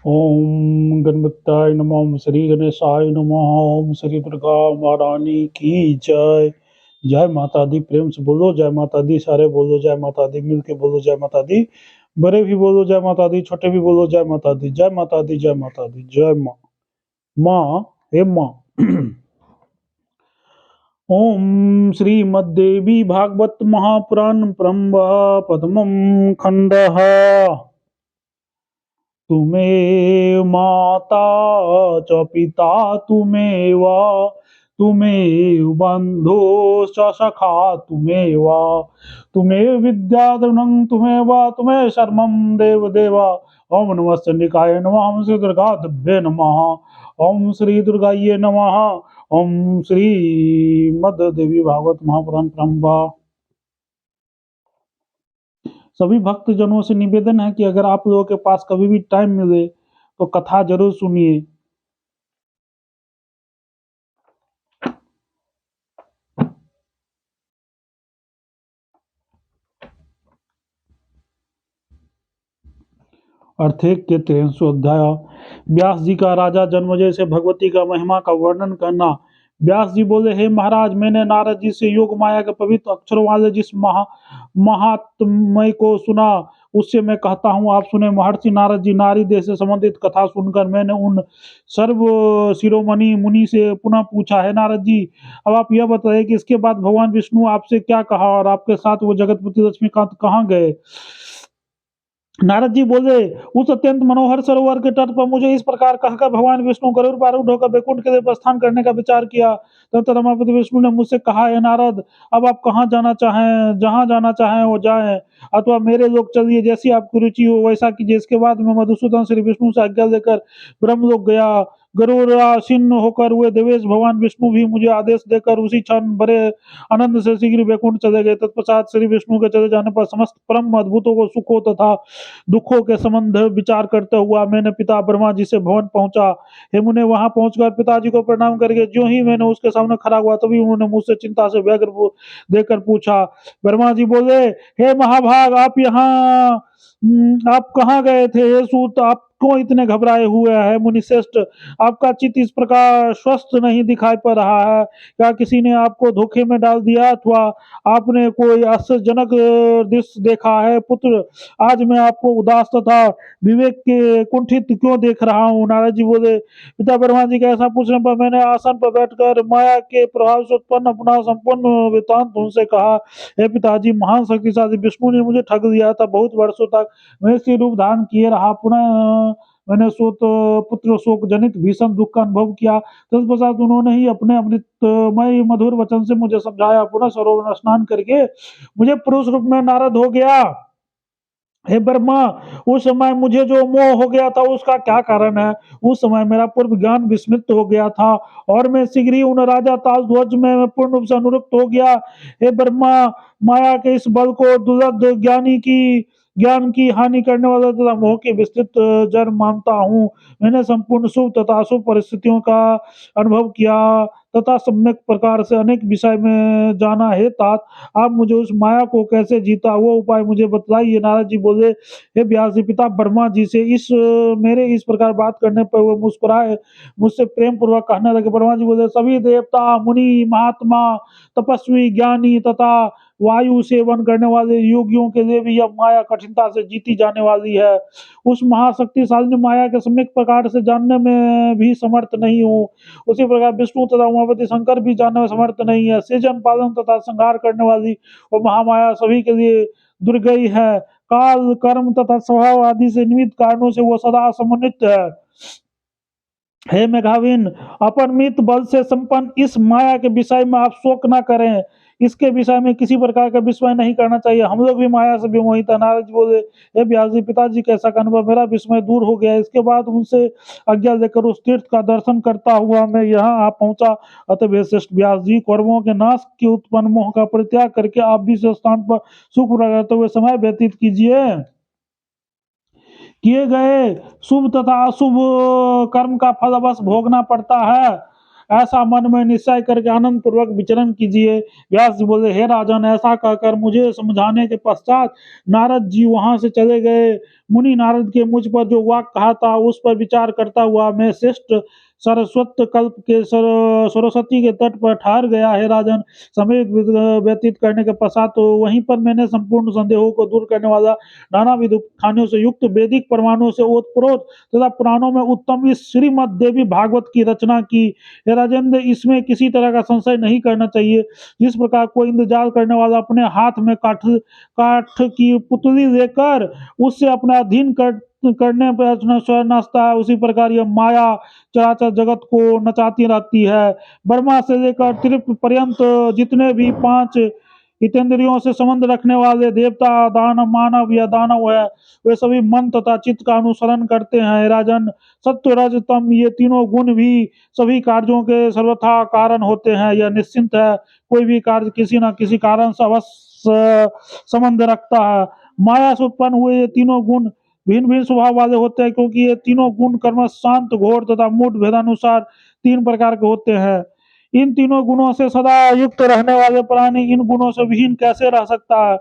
ओम गणपताय नमः। ओम श्री गणेशाय नमः। ओम श्री दुर्गा महारानी की जय। जय माता दी। प्रेम से बोलो जय माता दी। सारे बोलो जय माता दी। मिल के बोलो जय माता दी। बड़े भी बोलो जय माता दी, छोटे भी बोलो जय माता दी। जय माता दी, जय माता दी, जय माँ। माँ, हे माँ। ओम श्रीमद्देवी भागवत महापुराण ब्रह्म पद्मं खंडः। तुमेव माता च पिता तुमेव, तुमेव बन्धुश्च सखा तुमेव, तुमेव विद्याधनं तुमेव, तुमेव सर्वं देवदेव। ओम नमः चंडिकाय नमः। ओम श्री दुर्गा दिव्ये नमः। ओम श्री दुर्गाये नमः। ओम श्री मद देवी भागवत महापुराण ब्रह्म। सभी भक्तजनों से निवेदन है कि अगर आप लोगों के पास कभी भी टाइम मिले तो कथा जरूर सुनिए। अर्थेक के 1300 अध्याय। व्यास जी का राजा जन्मेजय से भगवती का महिमा का वर्णन करना। व्यास जी बोले, हे महाराज, मैंने नारद जी से योग माया के पवित्र अक्षरों वाले जिस महात्म्य को सुना, उससे मैं कहता हूँ, आप सुने। महर्षि नारद जी नारी देह से संबंधित कथा सुनकर मैंने उन सर्व शिरोमणि मुनि से पुनः पूछा, है नारद जी, अब आप यह बताइए कि इसके बाद भगवान विष्णु आपसे क्या कहा और आपके साथ वो जगतपति लक्ष्मीकांत कहाँ गए। नारद जी बोले, उस अत्यंत मनोहर सरोवर के तट पर मुझे इस प्रकार कहकर भगवान विष्णु गरुड़ पर आरूढ़ होकर वैकुंठ के लिए प्रस्थान करने का विचार किया। तब रमापति विष्णु ने मुझसे कहा, हे नारद, अब आप कहाँ जाना चाहें, जहाँ जाना चाहें वो जाएं, अथवा मेरे लोग चलिए, जैसी आपकी रुचि हो वैसा कीजिए। इसके बाद मैं मधुसूदन श्री विष्णु से आज्ञा लेकर ब्रह्मलोक गया। गरुड़ासीन होकर हुए देवेश भगवान विष्णु भी मुझे आदेश देकर उसी क्षण बड़े आनंद से शीघ्र वैकुंठ चले गए। तत्पश्चात श्री विष्णु के चले जाने पर समस्त परम अद्भुतों को सुखों तथा दुखों के संबंध विचार करते हुआ मैंने पिता ब्रह्मा जी से भवन पहुंचा। हे मुने, वहां पहुंचकर पिताजी को प्रणाम करके जो ही मैंने उसके सामने खड़ा हुआ, तभी उन्होंने मुझसे चिंता से व्यग्र देकर पूछा। ब्रह्मा जी बोले, हे महाभाग, आप यहाँ आप कहाँ गए थे। हे सूत, आप क्यों इतने घबराए हुए हैं। मुनिश्रेष्ठ, आपका चित्त इस प्रकार स्वस्थ नहीं दिखाई पड़ रहा है। क्या किसी ने आपको धोखे में डाल दिया, अथवा आपने कोई आश्चर्यजनक दृश्य देखा है। पुत्र, आज मैं आपको उदास तथा विवेक के कुंठित क्यों देख रहा हूँ। नारद जी बोले, पिता ब्रह्मा जी के ऐसा पूछने पर मैंने आसन पर बैठकर माया के प्रभाव से उत्पन्न अपना संपूर्ण वृतांत उनसे कहा। हे पिताजी, महान शक्तिशाली विष्णु ने मुझे ठग दिया था। बहुत वर्षों तक मैं इसके रूप धारण किए रहा। पुनः मैंने सोत पुत्र शोक जनित भीषण दुख का अनुभव किया। तत्पश्चात उन्होंने ही अपने अमृतमय मधुर वचन से मुझे समझाया। पुनः सरोवर में स्नान करके मुझे पुरुष रूप में नारद हो गया। हे ब्रह्मा, उस समय मुझे जो मोह हो गया था उसका क्या कारण है। उस समय मेरा पूर्व ज्ञान विस्मृत हो गया था और मैं शीघ्र ही उन राजा ताल ध्वज में मैं पूर्ण रूप से अनुरक्त हो गया। हे ब्रह्मा, माया के इस बल को दुर्लभ ज्ञान की हानि करने वाला तथा मोह के विस्तृत जड़ मानता हूँ। मैंने संपूर्ण शुभ तथा अशुभ परिस्थितियों का अनुभव किया तथा सम्यक प्रकार से अनेक विषय में जाना। है तात, आप मुझे उस माया को कैसे जीता, वो उपाय मुझे बतलाइए। नारद जी बोले, हे व्यास जी, पिता ब्रह्मा जी से मेरे इस प्रकार बात करने पर वो मुस्कुराए, मुझसे प्रेम पूर्वक कहने लगे। ब्रह्मा जी बोले, सभी देवता, मुनि, महात्मा, तपस्वी, ज्ञानी तथा वायु सेवन करने वाले योगियों के लिए भी यह माया कठिनता से जीती जाने वाली है। उस महाशक्तिशाली माया के सम्यक प्रकार से जानने में भी समर्थ नहीं हूँ। उसी प्रकार विष्णु तथा उमापति शंकर भी जानने में समर्थ नहीं है। सृजन, पालन तथा संहार करने वाली वो महामाया सभी के लिए दुर्गई है। काल, कर्म तथा स्वभाव आदि से निमित्त कारणों से वो सदा समन्वित है। हे मेघाविन, अपरमित बल से संपन्न इस माया के विषय में आप शोक न करें। इसके विषय में किसी प्रकार का विस्मय नहीं करना चाहिए। हम लोग भी माया से विमोहित है। नारद जी बोले, हे व्यास जी, पिताजी कैसा अनुभव, मेरा विस्मय दूर हो गया। इसके बाद उनसे आज्ञा लेकर उस तीर्थ का दर्शन करता हुआ मैं यहाँ आ पहुंचा। अतः वे श्रेष्ठ व्यास जी, कर्मों के नाश के उत्पन्न मोह का परित्याग करके आप भी इस स्थान पर सुख करते हुए समय व्यतीत कीजिए। किए गए शुभ तथा अशुभ कर्म का फल अवश्य भोगना पड़ता है। ऐसा मन में निश्चय करके आनंद पूर्वक विचरण कीजिए। व्यास जी बोले, हे राजन, ऐसा कहकर मुझे समझाने के पश्चात नारद जी वहां से चले गए। मुनि नारद के मुझ पर जो वाक कहा था उस पर विचार करता हुआ मैं श्रेष्ठ सरस्वत कल्प के सरस्वती के तट पर ठहर गया है राजन। समय व्यतीत करने के पश्चात तो वहीं पर मैंने संपूर्ण संदेहों को दूर करने वाला नानाविध खानियों से युक्त वैदिक प्रमाणों से ओतप्रोत तथा पुराणों में उत्तम इस श्रीमद देवी भागवत की रचना की। हे राजेंद्र, इसमें किसी तरह का संशय नहीं करना चाहिए। जिस प्रकार कोई इंतजार करने वाला अपने हाथ में काठ काठ की पुतली लेकर उससे अपना अधीन करने पर नाचता है, उसी प्रकार यह माया चराचर जगत को नचाती रहती है। ब्रह्मा से लेकर त्रिप पर्यंत जितने भी पांच हितेंद्रियों से संबंध रखने वाले देवता, दानव, मानव या दानव है, वे सभी मन तथा चित्त का अनुसरण करते हैं। राजन, सत्य, रज, तम ये तीनों गुण भी सभी कार्यों के सर्वथा कारण होते हैं। यह निश्चिंत है कोई भी कार्य किसी न किसी कारण से अवश्य संबंध रखता है। माया से उत्पन्न हुए ये तीनों गुण भिन्न भिन्न स्वभाव वाले होते हैं, क्योंकि ये तीनों गुण कर्म शांत, घोर तथा मूढ़ भेदानुसार तीन प्रकार के होते हैं। इन तीनों गुणों से सदा युक्त रहने वाले प्राणी इन गुणों से विहीन कैसे रह सकता है?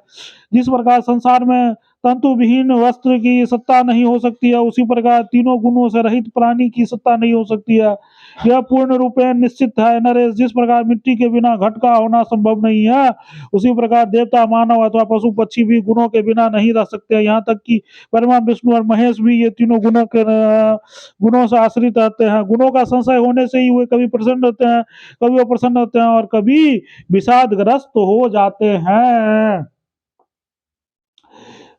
जिस प्रकार संसार में तंतु विहीन वस्त्र की सत्ता नहीं हो सकती है, उसी प्रकार तीनों गुणों से रहित प्राणी की सत्ता नहीं हो सकती है। यह पूर्ण रूपेण निश्चित है नरेश। जिस प्रकार मिट्टी के बिना घट का होना संभव नहीं है, उसी प्रकार देवता, मानव अथवा पशु पक्षी भी गुणों के बिना नहीं रह सकते। यहाँ तक कि ब्रह्मा, विष्णु और महेश भी ये तीनों गुणों से आश्रित रहते हैं। गुणों का संशय होने से ही वे कभी प्रसन्न रहते हैं, कभी अप्रसन्न होते हैं और कभी विषादग्रस्त हो जाते हैं।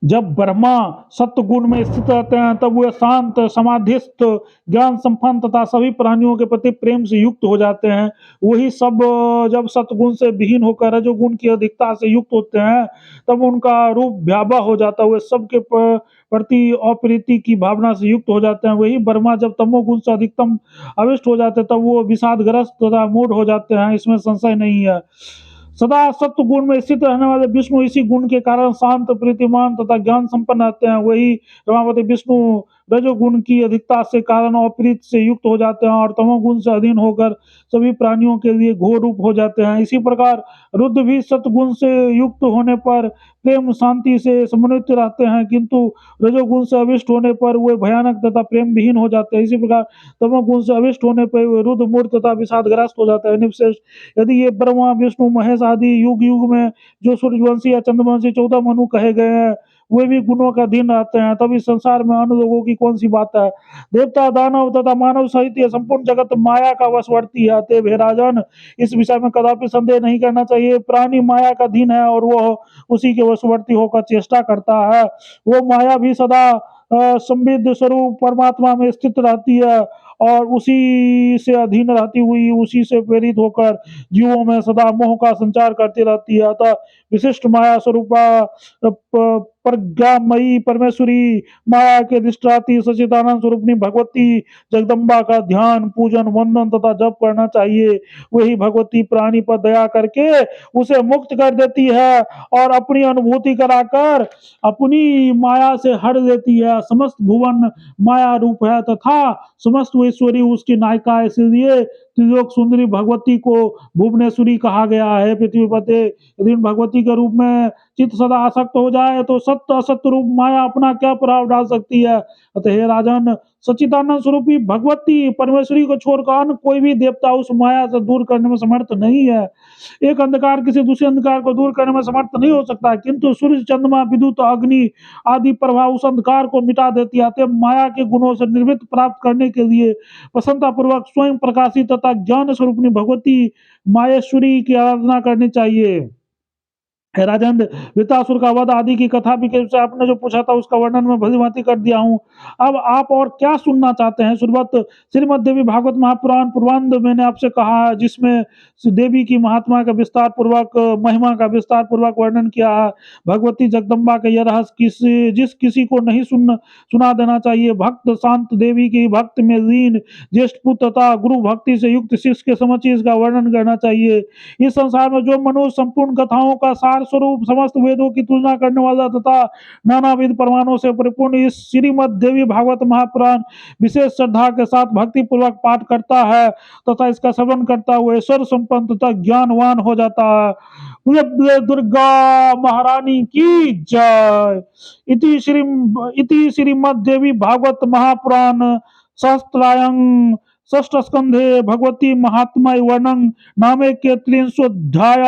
जब ब्रह्मा सत्व गुण में स्थित रहते हैं तब वे शांत, समाधिस्थ, ज्ञान संपन्न तथा सभी प्राणियों के प्रति प्रेम से युक्त हो जाते हैं। वही सब जब सत्गुण से विहीन होकर रजोगुण की अधिकता से युक्त होते हैं तब उनका रूप भयावह हो जाता है। वे सबके प्रति अप्रीति की भावना से युक्त हो जाते हैं। वही ब्रह्मा जब तमोगुण से अधिकतम अविष्ट हो जाते हैं तब वो विषादग्रस्त तथा मूढ़ हो जाते हैं, इसमें संशय नहीं है। सदा सत्व गुण में स्थित रहने वाले विष्णु इसी गुण के कारण शांत, प्रीतिमान तथा ज्ञान संपन्न रहते हैं। वही रमापति विष्णु रजोगुण की अधिकता से कारण अप्रीत से युक्त हो जाते हैं और तमोगुण से अधीन होकर सभी प्राणियों के लिए घोर रूप हो जाते हैं। इसी प्रकार रुद्र भी सत्गुण से युक्त होने पर प्रेम शांति से समन्वित रहते हैं, किंतु रजोगुण से अविष्ट होने पर वे भयानक तथा प्रेम विहीन हो जाते हैं। इसी प्रकार तमोगुण से अविष्ट होने पर वे रुद्र, मूढ़ तथा विषादग्रस्त हो जाते हैं। निःशेष यदि ये ब्रह्मा, विष्णु, महेश आदि युग युग में जो सूर्यवंशी या चंद्रवंशी 14 मनु कहे गए हैं वे भी गुणों का अधीन रहते हैं, तब इस संसार में अन्य लोगों की कौन सी बात है? देवता, दानव तथा मानव सहित यह संपूर्ण जगत माया का वशवर्ती है। अतएव हे राजन, इस विषय में कदापि संदेह नहीं करना चाहिए। प्राणी माया का अधीन है और वह उसी के वशवर्ती होकर चेष्टा करता है। वो माया भी सदा संविद स्वरूप परमात्मा में स्थित रहती है और उसी से अधीन रहती हुई उसी से प्रेरित होकर जीवों में सदा मोह का संचार करती रहती है। अतः विशिष्ट माया स्वरूपा प्रज्ञामयी परमेश्वरी माया के अधिष्ठात्री सच्चिदानंद स्वरूपनी भगवती जगदम्बा का ध्यान, पूजन, वंदन तथा जप करना चाहिए। वही भगवती प्राणी पर दया करके उसे मुक्त कर देती है और अपनी अनुभूति कराकर अपनी माया से हट देती है। समस्त भुवन माया रूप है तथा समस्त ईश्वरी उसकी नायिका है, इसलिए त्रिलोक सुंदरी भगवती को भुवनेश्वरी कहा गया है। पृथ्वी पते यदि भगवती के रूप में चित्त सदा आसक्त हो जाए तो सत्य असत्य रूप माया अपना क्या प्रभाव डाल सकती है? अतः हे राजन, सच्चिदानंद स्वरूपी भगवती परमेश्वरी को छोड़कर अन्य कोई भी देवता उस माया से दूर करने में समर्थ नहीं है। एक अंधकार किसी दूसरे अंधकार को दूर करने में समर्थ नहीं हो सकता, किंतु सूर्य, चंद्रमा, विद्युत, अग्नि आदि प्रभाव उस अंधकार को मिटा देती है। अतः माया के गुणों से निर्वृत्त प्राप्त करने के लिए प्रसन्नता पूर्वक स्वयं प्रकाशित तथा ज्ञान स्वरूपनी भगवती माहेश्वरी की आराधना करनी चाहिए। राजेंद्र, वृतासुर का वध आदि की कथा भी के आपने जो पूछा था उसका वर्णन मैं भलीभांति कर दिया हूँ। अब आप और क्या सुनना चाहते हैं? सुनवत श्रीमद देवी भागवत महापुराण पूर्वांध मैंने आपसे कहा है, जिसमें देवी की महात्मा का विस्तार पूर्वक, महिमा का विस्तार पूर्वक वर्णन किया है। भगवती जगदम्बा का यह रहस्य जिस किसी को नहीं सुना देना चाहिए। भक्त शांत देवी की भक्त में लीन ज्येष्ठ पुत्र तथा गुरु भक्ति से युक्त शिष्य के समक्ष इसका वर्णन करना चाहिए। इस संसार में जो मनुष्य संपूर्ण कथाओं का सार सार स्वरूप समस्त वेदों की तुलना करने वाला तथा नानाविध प्रमाणों से परिपूर्ण इस श्रीमद् देवी भागवत महापुराण विशेष श्रद्धा के साथ भक्ति पूर्वक पाठ करता है तथा इसका श्रवण करता हुआ ईश्वर संपन्न तथा ज्ञानवान हो जाता है। बोले दुर्गा महारानी की जय। इति श्रीमद् देवी भागवत महापुराण सहस्त्रायं षष्ठ स्कंधे भगवती महात्मा वर्णन नामे के त्रिंशोध्याय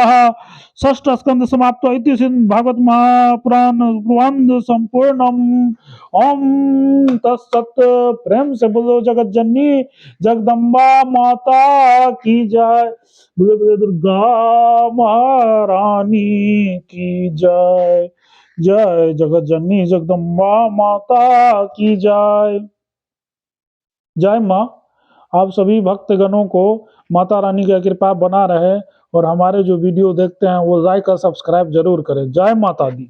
षष्ठ स्कंध समाप्त इति श्रीमद् भागवत महापुराण प्रबंध संपूर्णम। ओम तत्सत। प्रेम से बोलो जगत जननी जगदम्बा माता की जय। बोले बोले दुर्गा महारानी की जय। जय जगत जननी जगदम्बा माता की जय। जय माँ। आप सभी भक्तगणों को माता रानी की कृपा बना रहे और हमारे जो वीडियो देखते हैं वो लाइक और सब्सक्राइब जरूर करें। जय माता दी।